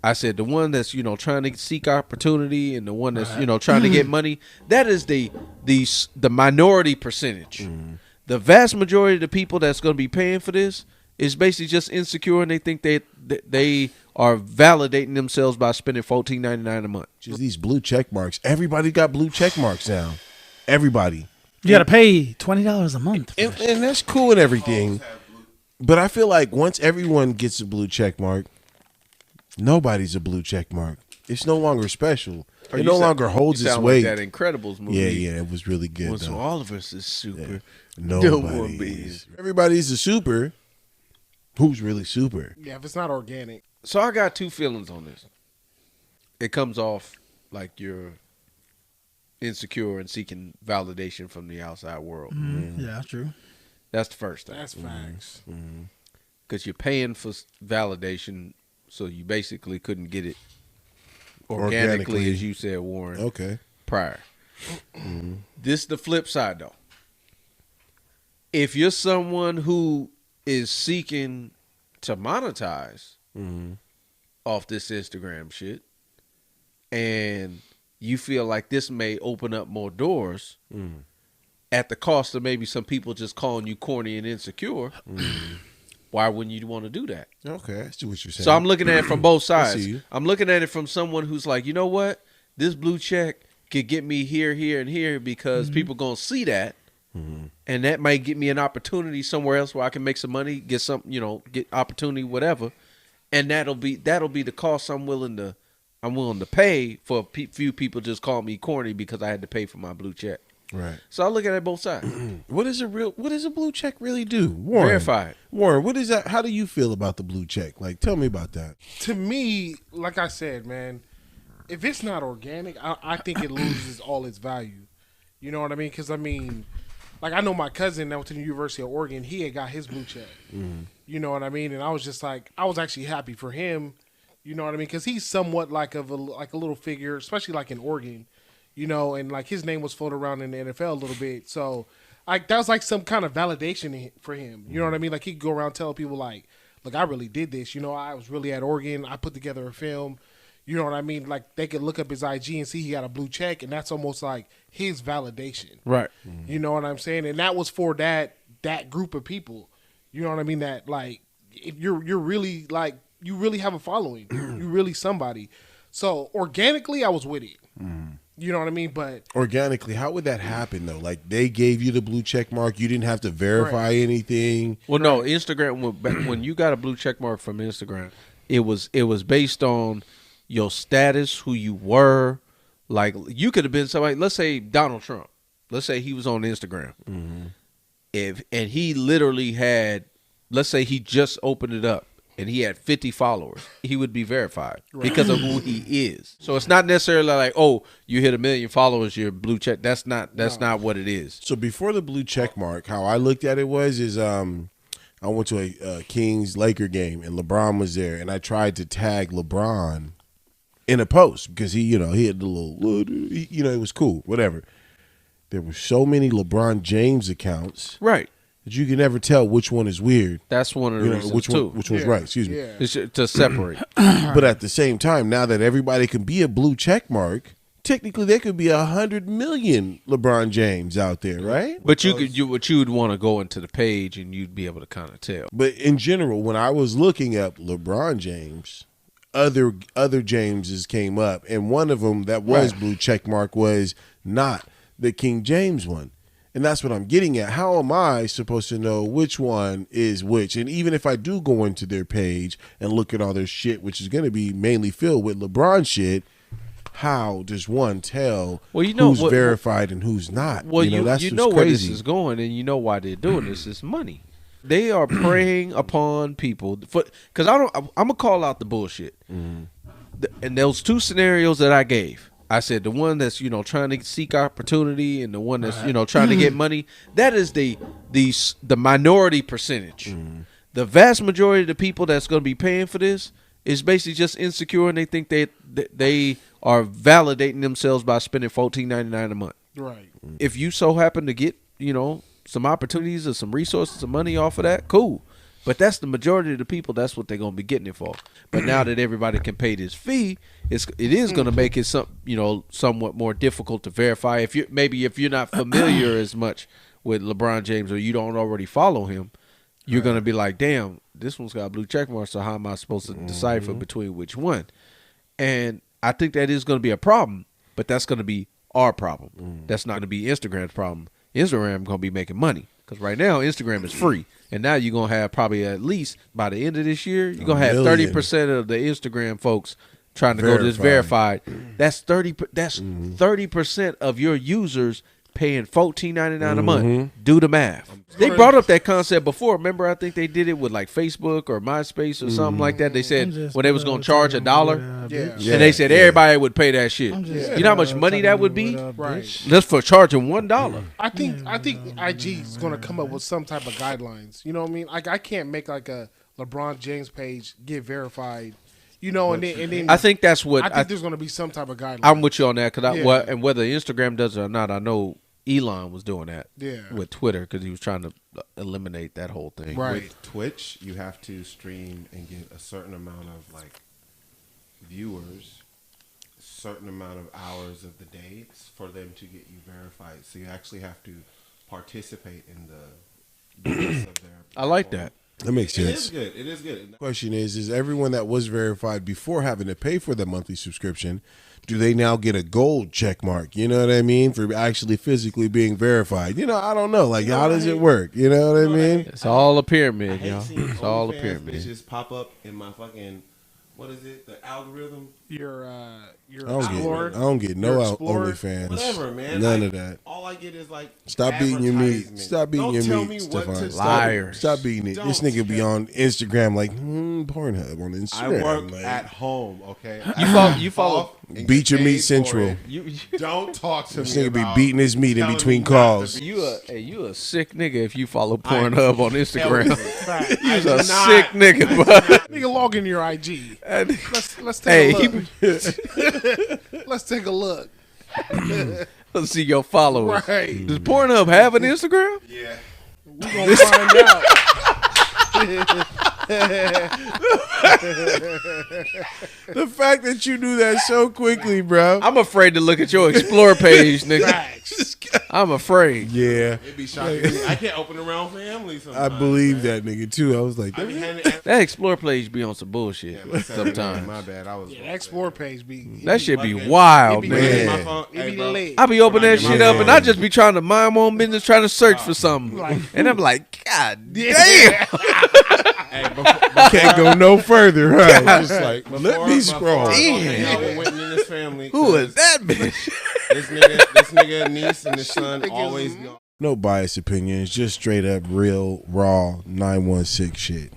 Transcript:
I said the one that's, trying to seek opportunity and the one that's, trying to get money, that is the minority percentage. The vast majority of the people that's going to be paying for this is basically just insecure, and they think they are validating themselves by spending $14.99 a month. Just these blue check marks. Everybody got blue check marks now. Everybody. You got to pay $20 a month. And that's cool and everything. But I feel like once everyone gets a blue check mark, nobody's a blue check mark. It's no longer special. It no longer holds its weight. Like that Incredibles movie. Yeah, it was really good. So all of us is super. Yeah. Nobody is. Everybody's a super. Who's really super? Yeah, if it's not organic. So I got two feelings on this. It comes off like you're insecure and seeking validation from the outside world. Yeah, true. That's the first thing. That's facts. Because you're paying for validation, so you basically couldn't get it organically, as you said, Warren. Okay. Prior. This is the flip side, though. If you're someone who is seeking to monetize off this Instagram shit, and you feel like this may open up more doors at the cost of maybe some people just calling you corny and insecure, why wouldn't you want to do that? Okay, I see what you're saying. So I'm looking at it from both I see sides. you. I'm looking at it from someone who's like, you know what? This blue check could get me here, here, and here because people going to see that. And that might get me an opportunity somewhere else where I can make some money, get some, get opportunity, whatever. And that'll be the cost I'm willing to pay for a few people just call me corny because I had to pay for my blue check. Right. So I look at it both sides. What does a blue check really do? Warren, Verified. Warren, what is that? How do you feel about the blue check? Like, tell me about that. To me, like I said, man, if it's not organic, I think it loses all its value. You know what I mean? Because, like, I know my cousin that went to the University of Oregon. He had got his blue check. You know what I mean? And I was just like, I was actually happy for him. You know what I mean? Because he's somewhat like a little figure, especially like in Oregon. And like his name was floated around in the NFL a little bit. So, like, that was like some kind of validation for him. You know what I mean? Like, he could go around telling people like, look, I really did this. I was really at Oregon. I put together a film. You know what I mean? Like, they could look up his IG and see he got a blue check, and that's almost like his validation. Right. You know what I'm saying? And that was for that group of people. You know what I mean? That, like, if you're really, like, you really have a following. You're really somebody. So, organically, I was with it. You know what I mean? But organically, how would that happen though? Like, they gave you the blue check mark, you didn't have to verify anything. Well, no, Instagram, when you got a blue check mark from Instagram, it was based on your status, who you were. Like, you could have been somebody. Let's say Donald Trump. Let's say he was on Instagram, and he literally had. Let's say he just opened it up. And he had 50 followers, he would be verified because of who he is. So it's not necessarily like, oh, you hit 1 million followers, you're blue check. That's not what it is. So before the blue check mark, how I looked at it was I went to a Kings-Laker game and LeBron was there, and I tried to tag LeBron in a post because he had the little, it was cool, whatever. There were so many LeBron James accounts. Right. That you can never tell which one is weird. That's one of the reasons which too. Which one's right? Excuse me. It's to separate. But at the same time, now that everybody can be a blue check mark, technically there could be 100 million LeBron James out there, right? But you would want to go into the page and you'd be able to kind of tell. But in general, when I was looking up LeBron James, other Jameses came up, and one of them that was blue check mark was not the King James one. And that's what I'm getting at. How am I supposed to know which one is which? And even if I do go into their page and look at all their shit, which is going to be mainly filled with LeBron shit, how does one tell who's verified and who's not? Well, that's you know crazy. Where this is going, and you know why they're doing this. It's money. They are preying upon people because I'm gonna call out the bullshit. And those two scenarios that I gave. I said the one that's trying to seek opportunity and the one that's trying to get money. That is the minority percentage. The vast majority of the people that's going to be paying for this is basically just insecure, and they think they are validating themselves by spending $14.99 a month. right, If you so happen to get some opportunities or some resources, some money off of that, cool. But that's the majority of the people. That's what they're gonna be getting it for. But now that everybody can pay this fee, it is gonna make it somewhat more difficult to verify. If you're not familiar as much with LeBron James or you don't already follow him, you're gonna be like, damn, this one's got a blue check mark. So how am I supposed to decipher between which one? And I think that is gonna be a problem. But that's gonna be our problem. That's not gonna be Instagram's problem. Instagram gonna be making money because right now Instagram is free, and now you're gonna have probably at least by the end of this year you're gonna have 30% of the Instagram folks trying to go to this verified. That's 30. That's 30% of your users paying $14.99 a month. Do the math. They brought up that concept before. Remember, I think they did it with like Facebook or MySpace or something like that. They said when they was gonna charge $1, and they said everybody would pay that shit. You know how much money that would be? Right. Just for charging $1. I think IG is going to come up with some type of guidelines. You know what I mean? Like I can't make like a LeBron James page get verified. You know, and then I think that's what I think there's going to be some type of guideline. I'm with you on that because and whether Instagram does it or not, I know Elon was doing that with Twitter because he was trying to eliminate that whole thing. Right. With Twitch, you have to stream and get a certain amount of like viewers, a certain amount of hours of the day for them to get you verified. So you actually have to participate in the business of their. I like that. That makes sense. It is good. It is good. The question is everyone that was verified before having to pay for the monthly subscription, do they now get a gold check mark? You know what I mean? For actually physically being verified. You know, I don't know. Like, how does it work? You know what I mean? It's all a pyramid, I y'all. hate seeing It's all a OnlyFans pyramid. bitches pop up in my fucking, what is it? The algorithm? Your I Explorer. don't get Your no Explorer. OnlyFans. Whatever, man. None Like, of that. All I get is like Stop beating your meat. advertisement. Stop beating Don't your tell meat, me what Stefan. to Liar. Stop beating it. This Don't. nigga be on Instagram like Pornhub on I Instagram. work like, at home, okay? You follow and Beat get your meat paid for central. it. you Don't talk to This me nigga be about beating his meat in telling between me not to calls. be- you a sick nigga if you follow Pornhub on Instagram. You's You's a sick nigga, bro. Nigga, log in your IG. And- Let's take Hey, a look. Let's take a look. let's see your followers. Right. Does Pornhub have an Instagram? Yeah. We gonna find out. The fact that you do that so quickly, bro. I'm afraid to look at your Explore page, nigga. Facts. I'm afraid. Yeah, It'd be shocking. I can't open around family I sometimes. believe man. that nigga too. I was like, I be handing That Explore page be on some bullshit Yeah, my sometimes. My bad. I was. Yeah, the Explore page be That shit be Fucking- wild, it be man. Man. My phone. It Hey, be bro. lit. I be opening that When I shit get up my and I just be trying to mind my own business, trying to search for something. And I'm like, God damn. Hey, before, can't go no further. Huh? Just like, let before- me before scroll. I go Damn. hang out with Whitney and his family. Who is that bitch? This nigga, niece, and his son always. No biased opinions, just straight up real, raw 916 shit.